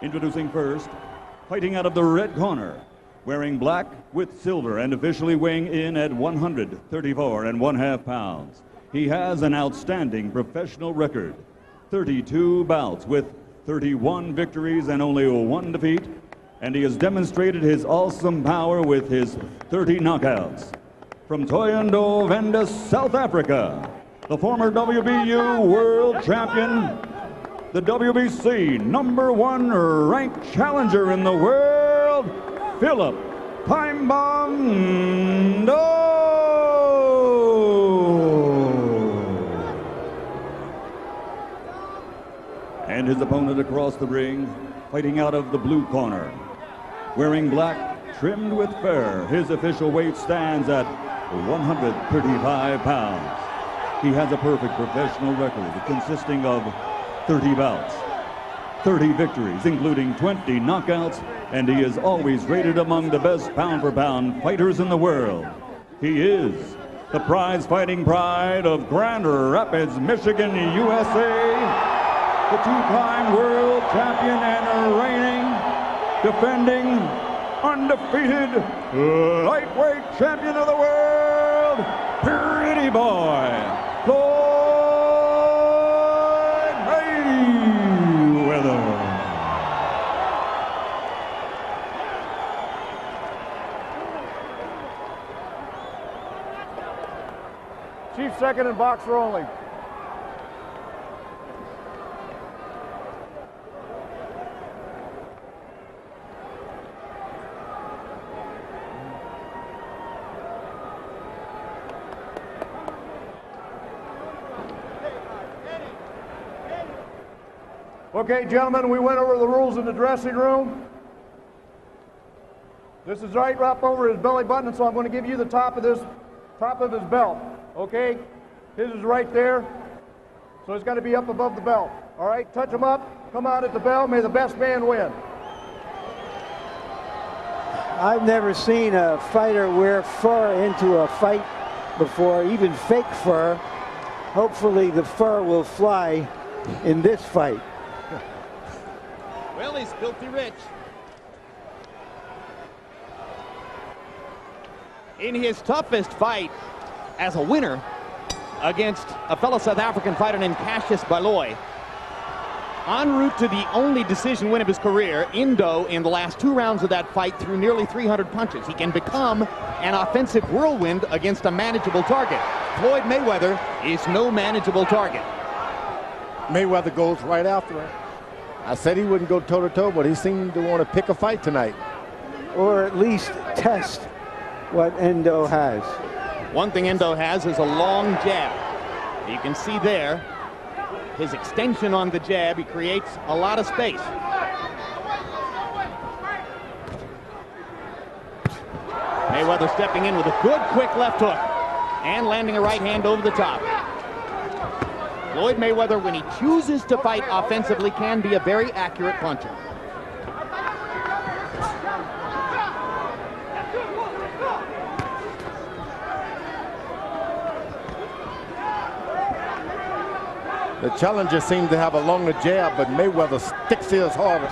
Introducing first, fighting out of the red corner, wearing black with silver and officially weighing in at 134 1/2 pounds. He has an outstanding professional record, 32 bouts with 31 victories and only 1 defeat, and he has demonstrated his awesome power with his 30 knockouts. From Thohoyandou, Venda, South Africa, the former WBU world champion, the WBC #1 ranked challenger in the world, Philip Time Bomb DOU. And his opponent across the ring, fighting out of the blue corner, wearing black trimmed with fur. His official weight stands at 135 pounds. He has a perfect professional record consisting of 30 bouts, 30 victories, including 20 knockouts, and he is always rated among the best pound-for-pound fighters in the world. He is the prize-fighting pride of Grand Rapids, Michigan, USA, the two-time world champion and reigning, defending, undefeated lightweight champion of the world, Pretty Boy, Floyd Mayweather. Chief second and boxer only. Okay, gentlemen, we went over the rules in the dressing room. This is right up over his belly button, so I'm going to give you the top of his belt. Okay? His is right there, so it's got to be up above the belt. All right, touch him up, come out at the bell, may the best man win. I've never seen a fighter wear fur into a fight before, even fake fur. Hopefully the fur will fly in this fight. Well, he's filthy rich. In his toughest fight as a winner against a fellow South African fighter named Cassius Baloy, en route to the only decision win of his career, DOU in the last 2 rounds of that fight threw nearly 300 punches. He can become an offensive whirlwind against a manageable target. Floyd Mayweather is no manageable target. Mayweather goes right after him. I said he wouldn't go toe-to-toe, but he seemed to want to pick a fight tonight. Or at least test what DOU has. One thing DOU has is a long jab. You can see there his extension on the jab. He creates a lot of space. Mayweather stepping in with a good quick left hook and landing a right hand over the top. Floyd Mayweather, when he chooses to fight offensively, can be a very accurate puncher. The challenger seemed to have a longer jab, but Mayweather sticks his harder.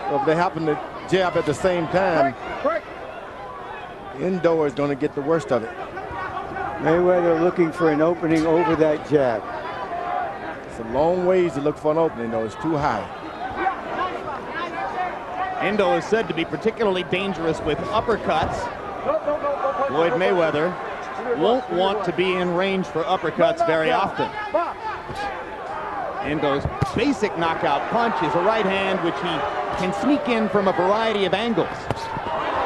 So if they happen to jab at the same time, DOU is going to get the worst of it. Mayweather looking for an opening over that jab. It's a long ways to look for an opening, though. It's too high. DOU is said to be particularly dangerous with uppercuts. Floyd Mayweather won't want to be in range for uppercuts very often. DOU's basic knockout punch is a right hand which he can sneak in from a variety of angles.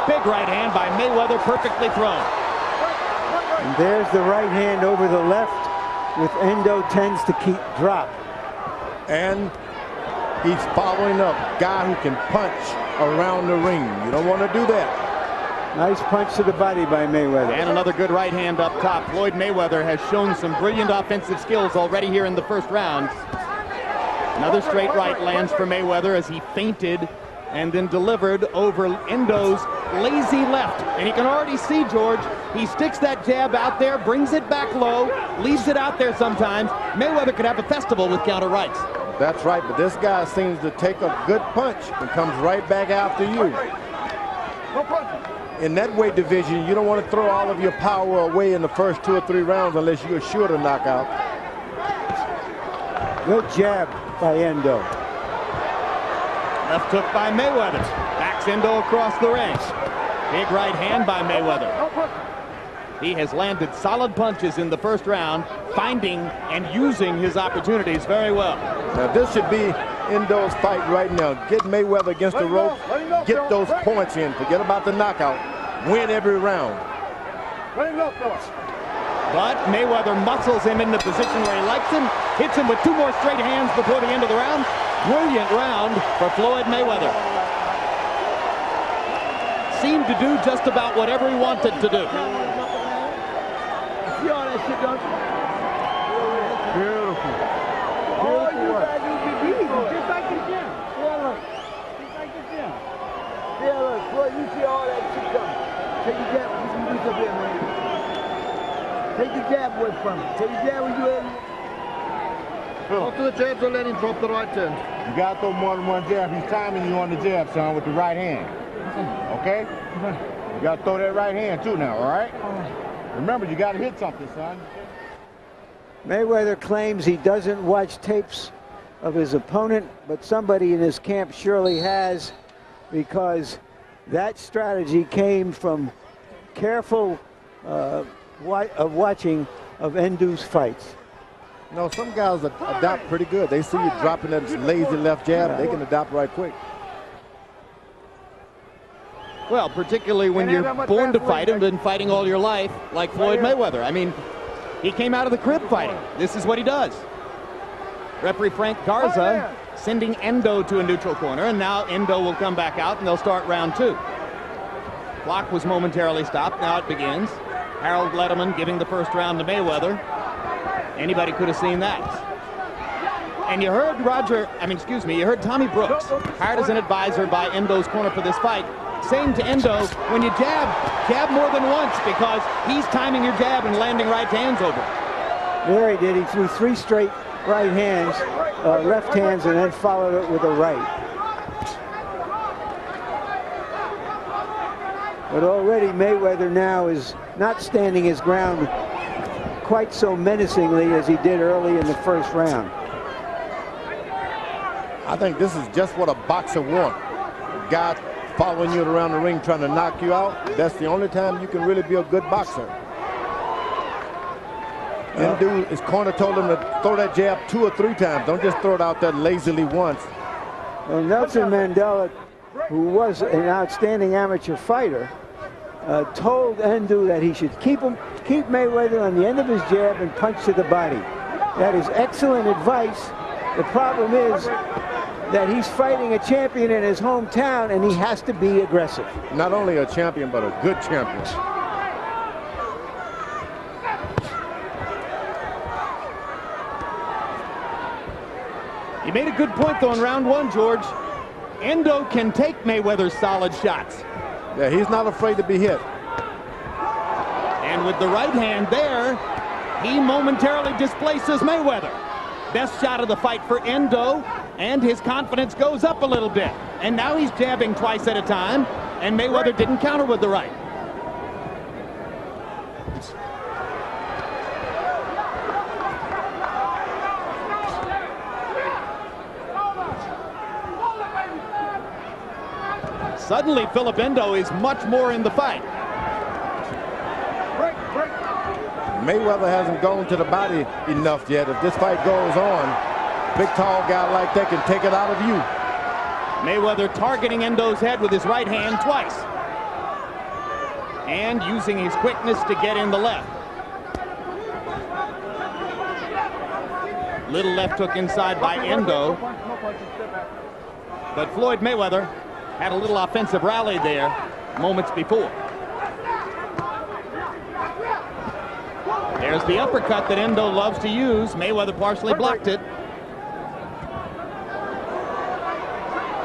Big right hand by Mayweather, perfectly thrown. And there's the right hand over the left, with DOU tends to keep drop. And he's following up, guy who can punch around the ring. You don't want to do that. Nice punch to the body by Mayweather. And another good right hand up top. Floyd Mayweather has shown some brilliant offensive skills already here in the first round. Another straight right lands for Mayweather as he feinted and then delivered over DOU's lazy left. And you can already see, George, he sticks that jab out there, brings it back low, leaves it out there sometimes. Mayweather could have a festival with counter rights. That's right, but this guy seems to take a good punch and comes right back after you. In that weight division, you don't want to throw all of your power away in the first 2 or 3 rounds unless you're sure to knock out. Good jab by Endo. Left hook by Mayweather. Backs Endo across the ring. Big right hand by Mayweather. He has landed solid punches in the first round, finding and using his opportunities very well. Now this should be Endo's fight right now. Get Mayweather against the rope, get those points in. Forget about the knockout. Win every round. But Mayweather muscles him in the position where he likes him, hits him with 2 more straight hands before the end of the round. Brilliant round for Floyd Mayweather. Seemed to do just about whatever he wanted to do. See all that shit, don't you? Beautiful. All you gotta do is be easy, just like the gym. Yeah, look. Just like the gym. Yeah, look, boy, you see all that shit coming. Take the jab. You can reach up here, man. Take the jab away from him. Take the jab when you in. Go to the jab, don't let him drop the right hand. You got to throw more than one jab. He's timing you on the jab, son, with the right hand. Okay? You got to throw that right hand, too, now, all right? Remember, you got to hit something, son. Mayweather claims he doesn't watch tapes of his opponent, but somebody in his camp surely has, because that strategy came from careful watching of Endo's fights. No, some guys adapt pretty good. They see you dropping that lazy left jab, they can adapt right quick. Well, particularly when you're born to fight and been fighting all your life, like Floyd Mayweather. I mean, he came out of the crib fighting. This is what he does. Referee Frank Garza sending Endo to a neutral corner, and now Endo will come back out and they'll start round 2. Clock was momentarily stopped. Now it begins. Harold Letterman giving the first round to Mayweather. Anybody could have seen that. And you heard you heard Tommy Brooks, hired as an advisor by Endo's corner for this fight, saying to Endo, when you jab more than once, because he's timing your jab and landing right hands over it. There he did. He threw 3 straight right hands, left hands, and then followed it with a right. But already Mayweather now is not standing his ground quite so menacingly as he did early in the first round. I think this is just what a boxer wants. A guy following you around the ring trying to knock you out. That's the only time you can really be a good boxer. Endo, his corner told him to throw that jab 2 or 3 times. Don't just throw it out there lazily once. Well, Nelson Mandela, who was an outstanding amateur fighter, told Endo that he should keep Mayweather on the end of his jab and punch to the body. That is excellent advice. The problem is that he's fighting a champion in his hometown, and he has to be aggressive. Not only a champion, but a good champion. You made a good point, though, in round 1, George. Endo can take Mayweather's solid shots. Yeah, he's not afraid to be hit. And with the right hand there, he momentarily displaces Mayweather. Best shot of the fight for Endo, and his confidence goes up a little bit. And now he's jabbing twice at a time, and Mayweather didn't counter with the right. Suddenly, Philip Endo is much more in the fight. Mayweather hasn't gone to the body enough yet. If this fight goes on, big tall guy like that can take it out of you. Mayweather targeting Endo's head with his right hand twice. And using his quickness to get in the left. Little left hook inside by Endo. But Floyd Mayweather had a little offensive rally there moments before. There's the uppercut that Endo loves to use. Mayweather partially blocked it.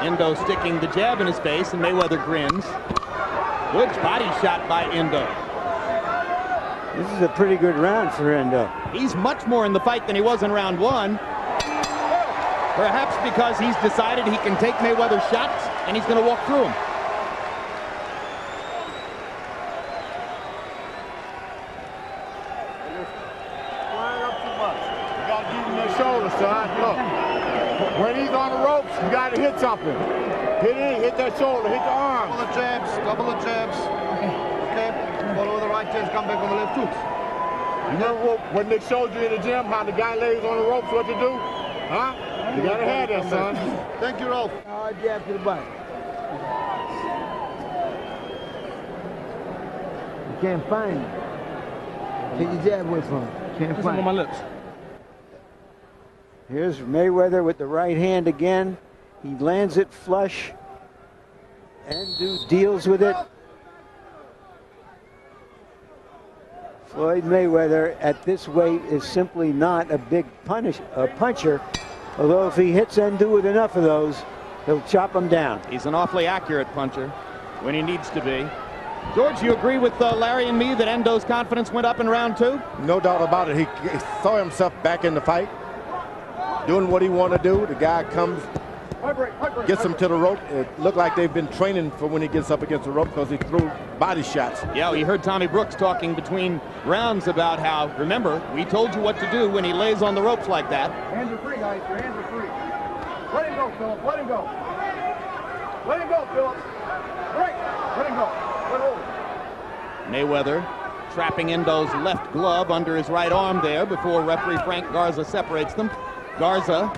Endo sticking the jab in his face, and Mayweather grins. Good body shot by Endo. This is a pretty good round for Endo. He's much more in the fight than he was in round 1. Perhaps because he's decided he can take Mayweather's shots and he's going to walk through them. Flying up too much. You got to give him that shoulder, son. Look. When he's on the ropes, you got to hit something. Hit it, hit that shoulder, hit the arm. Couple of jabs. Okay. Follow the right hands, come back on the left hooks. You remember when they showed you in the gym how the guy lays on the ropes, what to do? Huh? You got to have that, son. Thank you, Rolf. Hard jab to the body. You can't find him. Take your jab away from him. Can't find him. My lips. Here's Mayweather with the right hand again. He lands it flush. Ndu deals with it. Floyd Mayweather at this weight is simply not a big puncher. Although if he hits Ndu with enough of those, he'll chop him down. He's an awfully accurate puncher when he needs to be. George, you agree with Larry and me that Endo's confidence went up in round 2? No doubt about it. He saw himself back in the fight, doing what he wanted to do. The guy comes, gets him to the rope. It looked like they've been training for when he gets up against the rope because he threw body shots. Yeah, we heard Tommy Brooks talking between rounds about how, remember, we told you what to do when he lays on the ropes like that. Hands are free, guys. Your hands are free. Let him go, Philip. Let him go. Let him go, Philip. Break. Let him go. Let hold. Mayweather trapping Endo's left glove under his right arm there before referee Frank Garza separates them. Garza,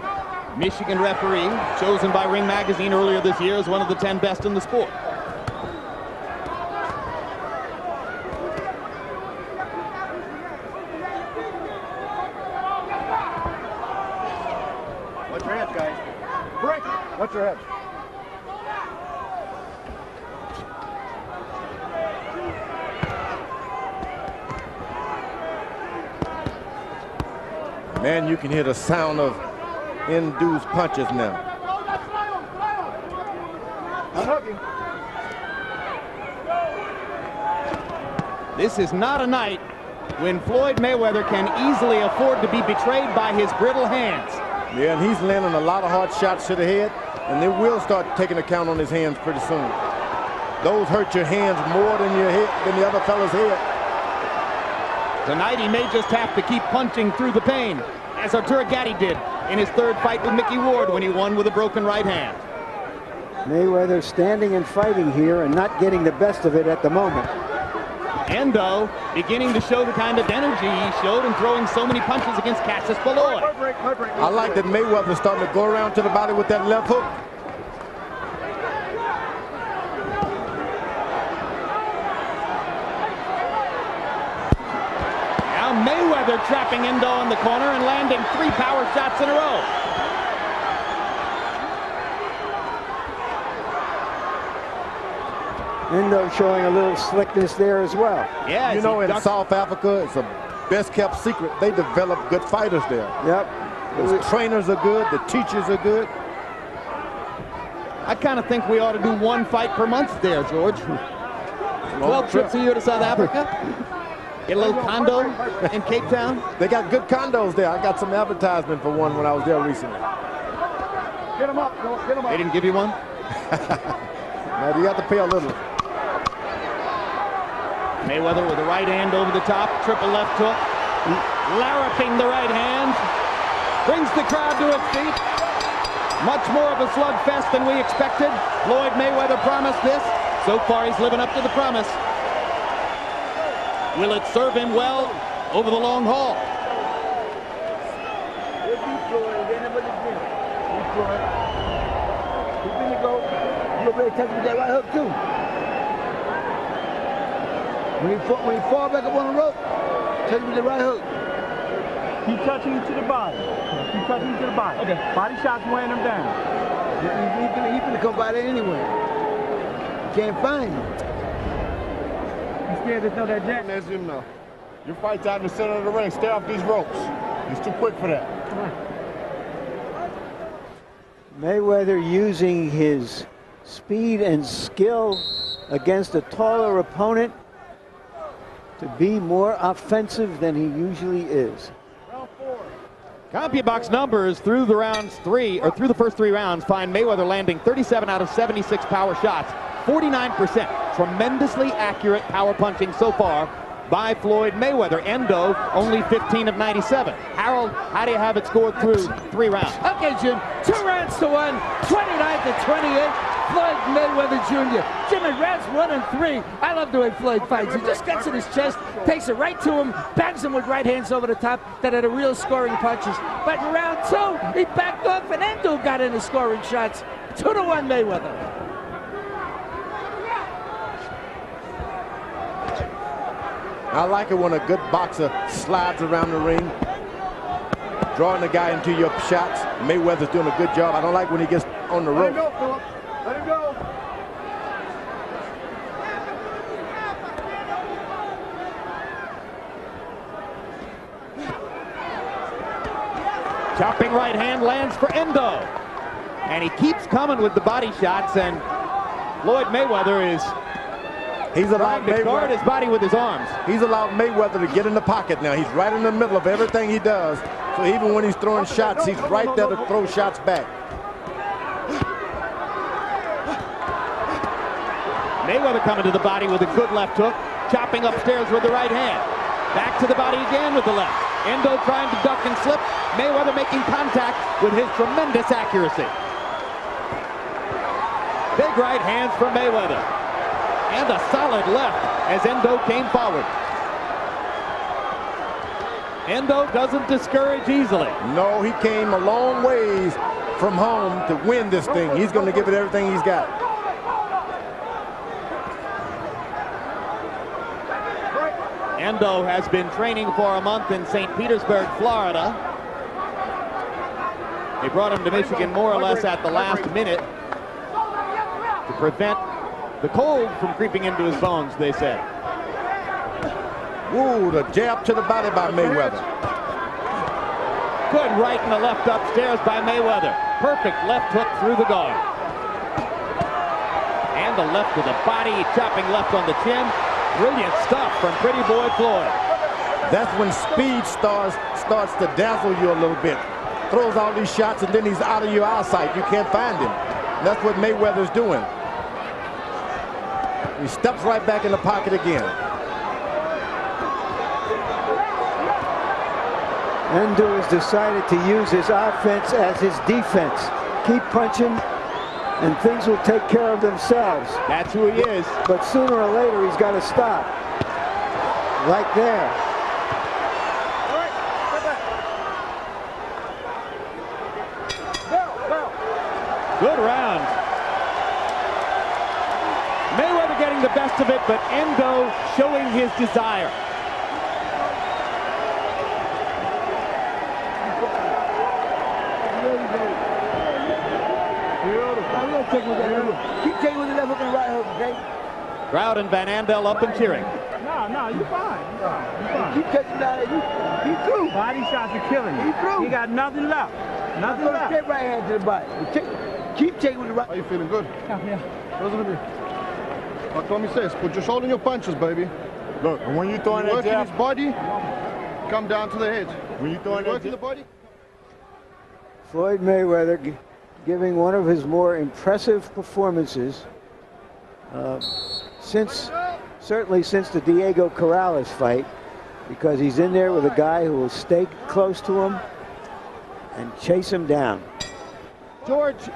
Michigan referee, chosen by Ring Magazine earlier this year as one of the 10 best in the sport. Watch your heads, guys. Break. Watch your heads. Man, you can hear the sound of Ndu's punches now. Unhook him. This is not a night when Floyd Mayweather can easily afford to be betrayed by his brittle hands. Yeah, and he's landing a lot of hard shots to the head, and they will start taking account on his hands pretty soon. Those hurt your hands more than your head, than the other fella's head. Tonight he may just have to keep punching through the pain, as Arturo Gatti did in his third fight with Mickey Ward when he won with a broken right hand. Mayweather standing and fighting here and not getting the best of it at the moment. Endo beginning to show the kind of energy he showed in throwing so many punches against Cassius Baloy. I like that Mayweather's starting to go around to the body with that left hook. Now Mayweather trapping Endo in the corner and landing 3 power shots in a row. Endo showing a little slickness there as well. Yeah, You know, in South Africa, it's a best kept secret. They develop good fighters there. Yep. The trainers are good, the teachers are good. I kind of think we ought to do 1 fight per month there, George. 12 trips a year to South Africa. Get a little condo in Cape Town. They got good condos there. I got some advertisement for one when I was there recently. Get him up, Philip. Get him up. They didn't give you one? Now, you have to pay a little. Mayweather with the right hand over the top, triple left hook, larraping the right hand, brings the crowd to its feet. Much more of a slugfest than we expected. Floyd Mayweather promised this. So far, he's living up to the promise. Will it serve him well over the long haul? You'll be touching with that right hook too. When he fall back up on the rope, touch with the right hook. Keep touching him to the body. Keep touching him to the body. Okay. Body shots weighing him down. He's gonna come by there anyway. Can't find him. He's scared to throw that jab. There's him now. Your fight's out in the center of the ring. Stay off these ropes. He's too quick for that. Mayweather using his speed and skill against a taller opponent to be more offensive than he usually is. CompuBox numbers through the first 3 rounds find Mayweather landing 37 out of 76 power shots, 49%. Tremendously accurate power punching so far by Floyd Mayweather. Endo only 15 of 97. Harold, how do you have it scored through 3 rounds? Okay, Jim, 2 rounds to 1, 29 to 28. Floyd Mayweather Jr. Jim, in rounds 1 and 3, I love the way Floyd fights. He just gets in his chest, takes it right to him, bangs him with right hands over the top that are the real scoring punches. But in round 2, he backed off and Endo got in his scoring shots. 2-1 Mayweather. I like it when a good boxer slides around the ring, drawing the guy into your shots. Mayweather's doing a good job. I don't like when he gets on the rope. Let him go, Philip. Let him go. Chopping right hand lands for Endo. And he keeps coming with the body shots, and Floyd Mayweather is allowed trying to guard his body with his arms. He's allowed Mayweather to get in the pocket now. He's right in the middle of everything he does. So even when he's throwing shots, he's right there to throw shots back. Mayweather coming to the body with a good left hook, chopping upstairs with the right hand. Back to the body again with the left. Endo trying to duck and slip. Mayweather making contact with his tremendous accuracy. Big right hands from Mayweather. And a solid left as Endo came forward. Endo doesn't discourage easily. No, he came a long ways from home to win this thing. He's going to give it everything he's got. Endo has been training for a month in St. Petersburg, Florida. They brought him to Michigan more or less at the last minute to prevent the cold from creeping into his bones, they said. Ooh, the jab to the body by Mayweather. Good right and the left upstairs by Mayweather. Perfect left hook through the guard. And the left to the body, chopping left on the chin. Brilliant stuff from Pretty Boy Floyd. That's when speed starts to dazzle you a little bit. Throws all these shots and then he's out of your eyesight. You can't find him. And that's what Mayweather's doing. He steps right back in the pocket again. Endo has decided to use his offense as his defense. Keep punching, and things will take care of themselves. That's who he is. But sooner or later, he's got to stop. Right there. All right, right back. Good round. Mayweather getting the best of it, but Endo showing his desire. Keep taking with the left hook and right hook, okay? Crowd and Van Andel up and cheering. No, you're fine. You're fine. Keep taking down there. He through. Body shots are killing you. He through. He got nothing left. Nothing Go left. straight right hand to the body. Keep taking with the right. Are you feeling good? Yeah. How's it be? Like Tommy says, put your shoulder in your punches, baby. Look, and when you throwing You that work in jab, his body, come down to the head. when you throwing You that work in the jab, body. Floyd Mayweather giving one of his more impressive performances certainly since the Diego Corrales fight, because he's in there with a guy who will stay close to him and chase him down. George,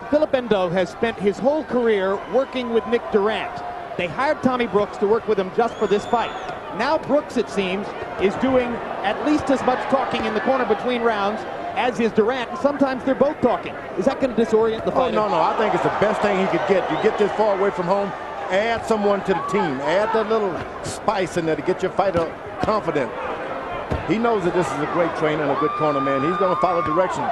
Philip Endo has spent his whole career working with Nick Durant. They hired Tommy Brooks to work with him just for this fight. Now Brooks, it seems, is doing at least as much talking in the corner between rounds as is Durant, and sometimes they're both talking. Is that going to disorient the fighter? Oh, no, I think it's the best thing he could get. You get this far away from home, add someone to the team. Add that little spice in there to get your fighter confident. He knows that this is a great trainer and a good corner man. He's going to follow directions.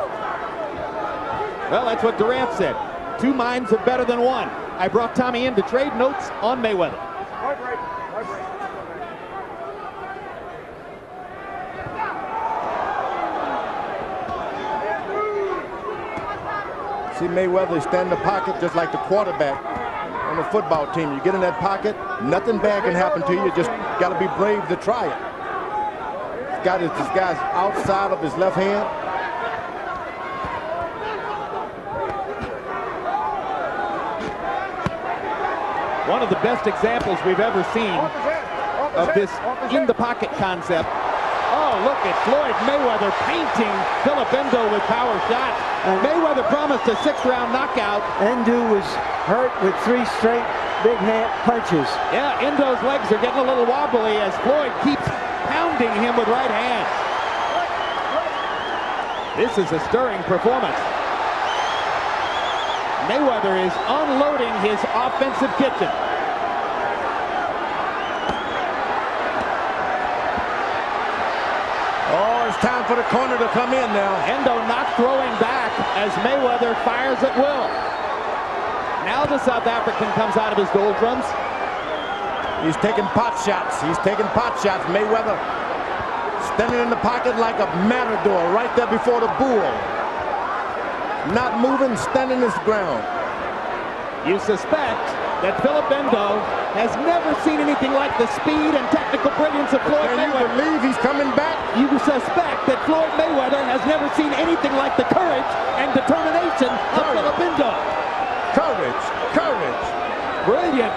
Well, that's what Durant said. 2 minds are better than one. I brought Tommy in to trade notes on Mayweather. See Mayweather stand in the pocket just like the quarterback on a football team. You get in that pocket, nothing bad can happen to you. You just got to be brave to try it. He's got this guy's outside of his left hand. One of the best examples we've ever seen of this in-the-pocket concept. Oh, look at Floyd Mayweather painting Philip Endo with power shots. Mayweather promised a 6th-round knockout. Endo was hurt with 3 straight big hand punches. Yeah, Endo's legs are getting a little wobbly as Floyd keeps pounding him with right hands. This is a stirring performance. Mayweather is unloading his offensive kitchen. Oh, it's time for the corner to come in now. Endo not throwing back as Mayweather fires at will. Now the South African comes out of his doldrums. He's taking pot shots. He's taking pot shots. Mayweather standing in the pocket like a matador right there before the bull. Not moving, standing his ground. You suspect that Philip Endo has never seen anything like the speed and technical brilliance of Floyd Can you Mayweather. believe he's coming back? You suspect that Floyd Mayweather has never seen anything like the courage and determination of Philip Endo. Courage, courage. Brilliant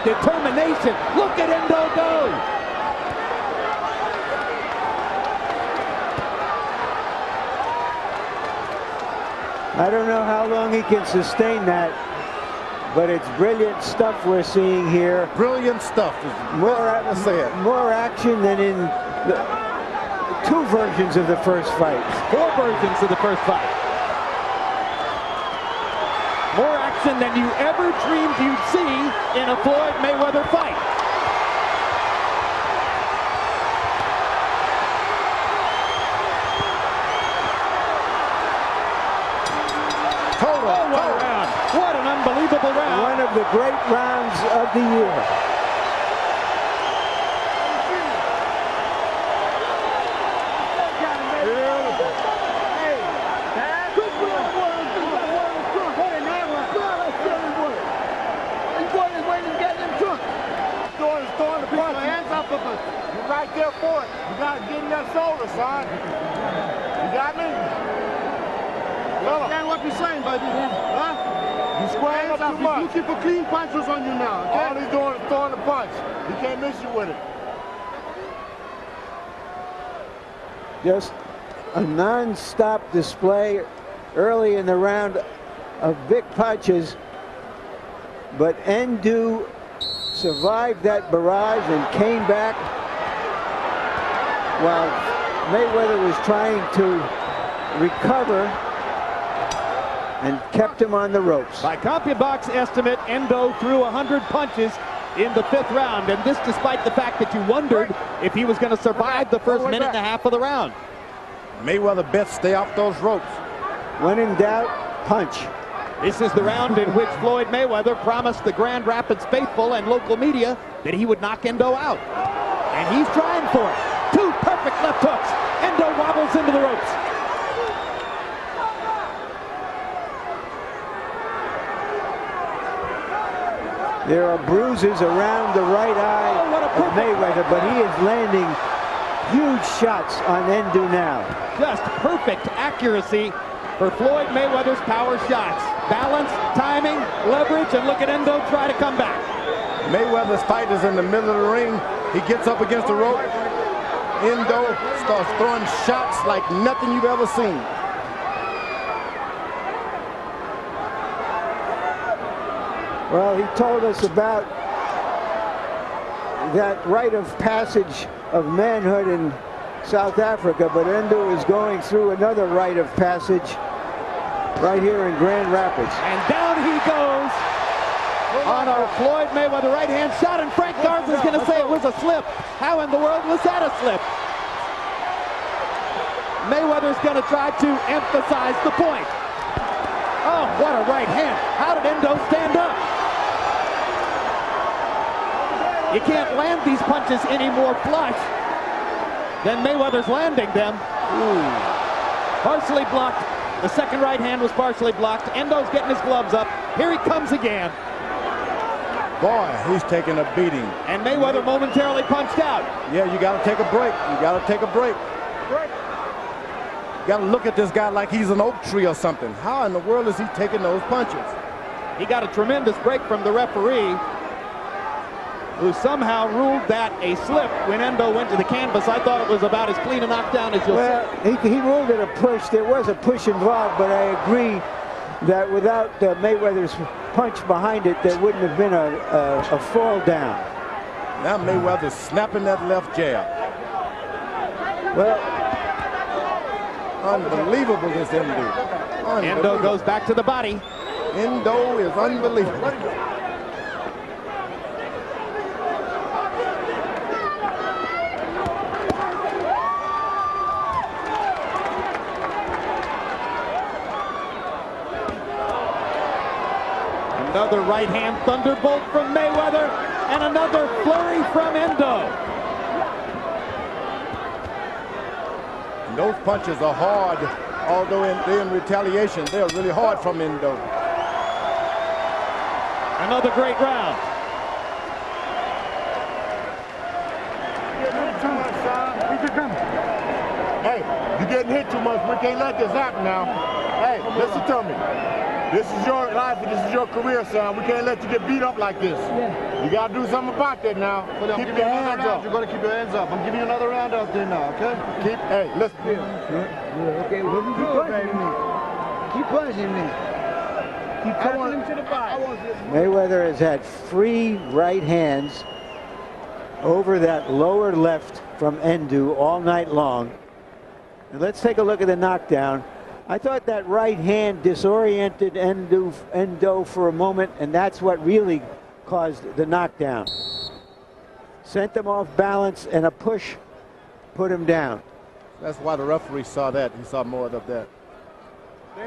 determination. Look at Endo go. I don't know how long he can sustain that, but it's brilliant stuff we're seeing here. Brilliant stuff. More action than in the 2 versions of the first fight. 4 versions of the first fight. More action than you ever dreamed you'd see in a Floyd Mayweather fight. What an unbelievable round. One of the great rounds of the year. You're right there for it. You got to get in that shoulder, son. You got me? Understand what you're saying, baby? Huh? You squaring up too much. He's looking for clean punches on you now. Okay? All he's doing is throwing the punch. He can't miss you with it. Just a non-stop display early in the round of big punches, but Endo survived that barrage and came back while Mayweather was trying to recover and kept him on the ropes. By CompuBox estimate, Endo threw 100 punches in the 5th round, and this despite the fact that you wondered if he was going to survive the first minute and a half of the round. Mayweather best stay off those ropes. When in doubt, punch. This is the round in which Floyd Mayweather promised the Grand Rapids faithful and local media that he would knock Endo out. And he's trying for it. 2 perfect left hooks. Endo wobbles into the ropes. There are bruises around the right eye of Mayweather, but he is landing huge shots on Endo now. Just perfect accuracy for Floyd Mayweather's power shots. Balance, timing, leverage, and look at Endo try to come back. Mayweather's fight is in the middle of the ring. He gets up against the rope. Endo starts throwing shots like nothing you've ever seen. Well, he told us about that rite of passage of manhood in South Africa, but Endo is going through another rite of passage right here in Grand Rapids. And down he goes on a Floyd Mayweather right-hand shot, and Frank Garza's going to say it was a slip. How in the world was that a slip? Mayweather's going to try to emphasize the point. Oh, what a right hand. How did Endo stand up? You can't land these punches any more flush than Mayweather's landing them. Ooh. Partially blocked. The second right hand was partially blocked. Endo's getting his gloves up. Here he comes again. Boy, he's taking a beating. And Mayweather momentarily punched out. Yeah, you got to take a break. You got to take a break. You got to look at this guy like he's an oak tree or something. How in the world is he taking those punches? He got a tremendous break from the referee. who somehow ruled that a slip when Endo went to the canvas. I thought it was about as clean a knockdown as you'll see. He ruled it a push. There was a push involved, but I agree that without Mayweather's punch behind it, there wouldn't have been a fall down. Now Mayweather's snapping that left jab. Well, unbelievable, this Endo. Endo goes back to the body. Endo is unbelievable. Another right hand thunderbolt from Mayweather, and another flurry from Endo. And those punches are hard, although they're in retaliation, they're really hard from Endo. Another great round. Hey, you're getting hit too much. We can't let this happen now. Hey, listen to me. This is your life and this is your career, son. We can't let you get beat up like this. Yeah. You got to do something about that now. Keep your hands up. You're going to keep your hands up. I'm giving you another round out there now, okay? Hey, listen. Okay, well, keep punching me. Keep punching me. Keep tapping him to the body. Mayweather has had free right hands over that lower left from Endo all night long. And let's take a look at the knockdown. I thought that right hand disoriented Endo for a moment, and that's what really caused the knockdown. Sent him off balance, and a push put him down. That's why the referee saw that. He saw more of that.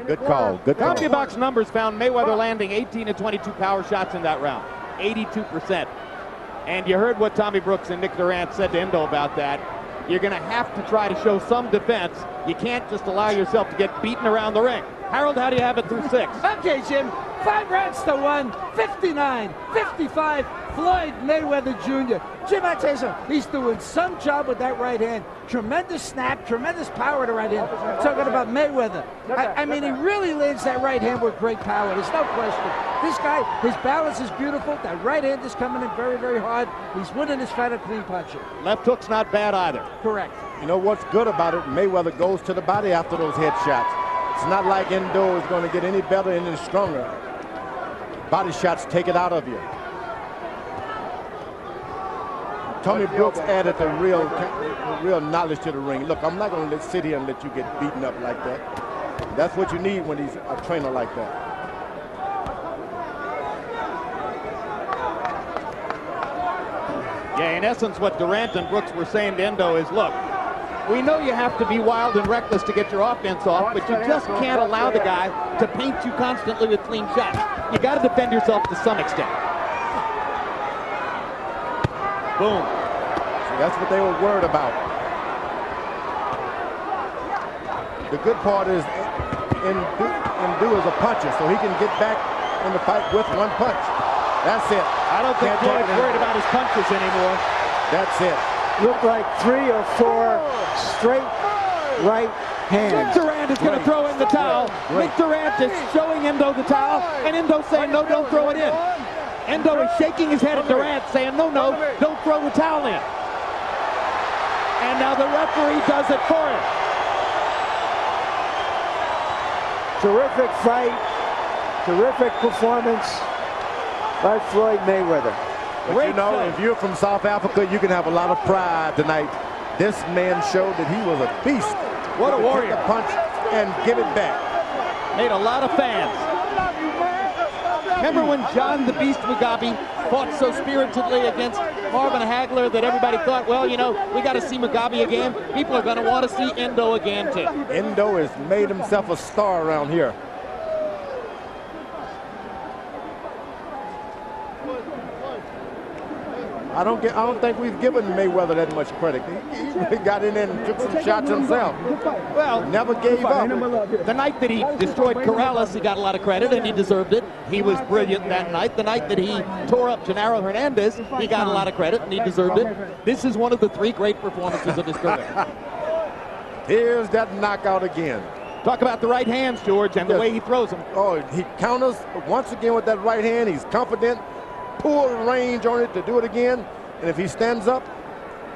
Good call. Good call. CompuBox numbers found Mayweather landing 18 to 22 power shots in that round. 82%. And you heard what Tommy Brooks and Nick Durant said to Endo about that. You're going to have to try to show some defense. You can't just allow yourself to get beaten around the ring. Harold, how do you have it through 6? Okay, Jim. 5 rounds to 1. 59-55. Floyd Mayweather Jr. Jim, I tell you something. He's doing some job with that right hand. Tremendous snap, tremendous power to right hand. Talking about Mayweather. I mean, he really lands that right hand with great power. There's no question. This guy, his balance is beautiful. That right hand is coming in very, very hard. He's winning this fight a clean puncher. Left hook's not bad either. Correct. You know what's good about it? Mayweather goes to the body after those headshots. It's not like Endo is going to get any better and any stronger. Body shots take it out of you. Tommy Brooks added the real knowledge to the ring. Look, I'm not going to sit here and let you get beaten up like that. That's what you need when he's a trainer like that. Yeah, in essence, what Durant and Brooks were saying to Endo is, look, we know you have to be wild and reckless to get your offense off, but you just can't allow the guy to paint you constantly with clean shots. You got to defend yourself to some extent. Boom. See, that's what they were worried about. The good part is Endo is a puncher, so he can get back in the fight with one punch. That's it. I don't think Floyd's worried about his punches anymore. That's it. Looked like 3 or 4 straight right hands. Nick Durant is going to throw in the towel. Nick Durant is showing Endo the towel, and Endo saying, no, don't throw it in. Endo is shaking his head at Durant, saying, no, don't throw the towel in. And now the referee does it for him. Terrific fight, terrific performance by Floyd Mayweather. But you know, if you're from South Africa, you can have a lot of pride tonight. This man showed that he was a beast. What a warrior. Take a punch and give it back. Made a lot of fans. Remember when John the Beast Mugabe fought so spiritedly against Marvin Hagler that everybody thought, well, you know, we got to see Mugabe again. People are going to want to see Endo again, too. Endo has made himself a star around here. I don't think we've given Mayweather that much credit. He got in there and took some shots himself. Well, never gave up. The night that he destroyed Corrales, he got a lot of credit, and he deserved it. He was brilliant that night. The night that he tore up Genaro Hernandez, he got a lot of credit, and he deserved it. This is one of the 3 great performances of his career. Here's that knockout again. Talk about the right hands, George, and the way he throws them. Oh, he counters once again with that right hand. He's confident. pull range on it to do it again. And if he stands up,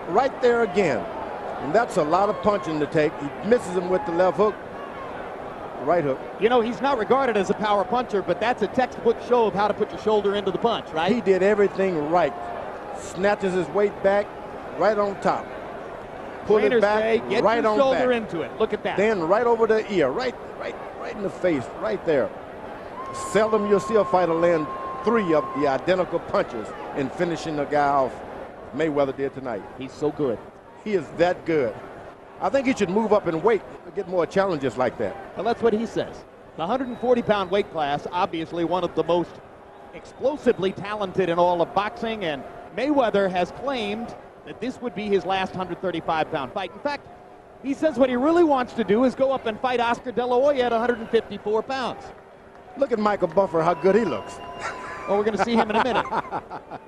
right there again. And that's a lot of punching to take. He misses him with the left hook, right hook. You know, he's not regarded as a power puncher, but that's a textbook show of how to put your shoulder into the punch, right? He did everything right. Snatches his weight back, right on top. Pull it back, get right your on shoulder back. into it. Look at that. Then right over the ear, right in the face, right there. Seldom you'll see a fighter land 3 of the identical punches in finishing the guy off. Mayweather did tonight. He's so good. He is that good. I think he should move up in weight to get more challenges like that. Well, that's what he says. The 140-pound weight class, obviously one of the most explosively talented in all of boxing, and Mayweather has claimed that this would be his last 135-pound fight. In fact, he says what he really wants to do is go up and fight Oscar De La Hoya at 154 pounds. Look at Michael Buffer, how good he looks. Well, we're going to see him in a minute.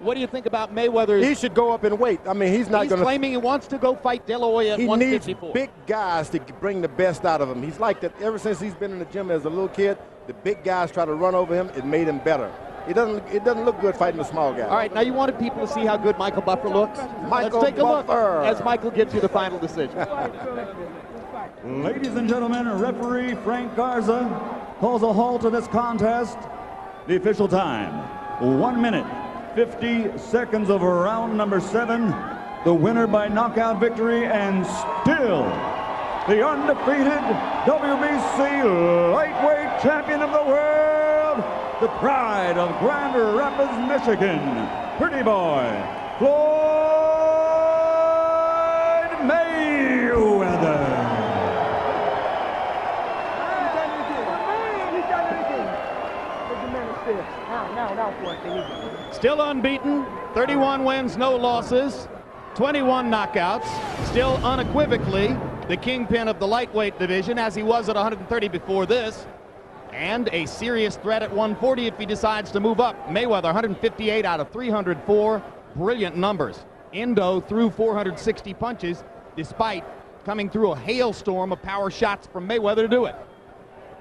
What do you think about Mayweather's? He should go up in weight. I mean, he's not going to. He's claiming he wants to go fight De La Hoya at 154. He needs big guys to bring the best out of him. He's like that ever since he's been in the gym as a little kid. The big guys try to run over him. It made him better. It doesn't look good fighting the small guy. All right, now you wanted people to see how good Michael Buffer looks. Michael Let's take a look Buffer. as Michael gives you the final decision. Ladies and gentlemen, referee Frank Garza calls a halt to this contest. The official time, 1 minute, 50 seconds of round number 7. The winner by knockout victory and still the undefeated WBC lightweight champion of the world, the pride of Grand Rapids, Michigan, pretty boy, Floyd Mayweather. Still unbeaten, 31 wins, no losses, 21 knockouts, still unequivocally the kingpin of the lightweight division as he was at 130 before this, and a serious threat at 140 if he decides to move up. Mayweather 158 out of 304, brilliant numbers. Indo threw 460 punches despite coming through a hailstorm of power shots from Mayweather to do it.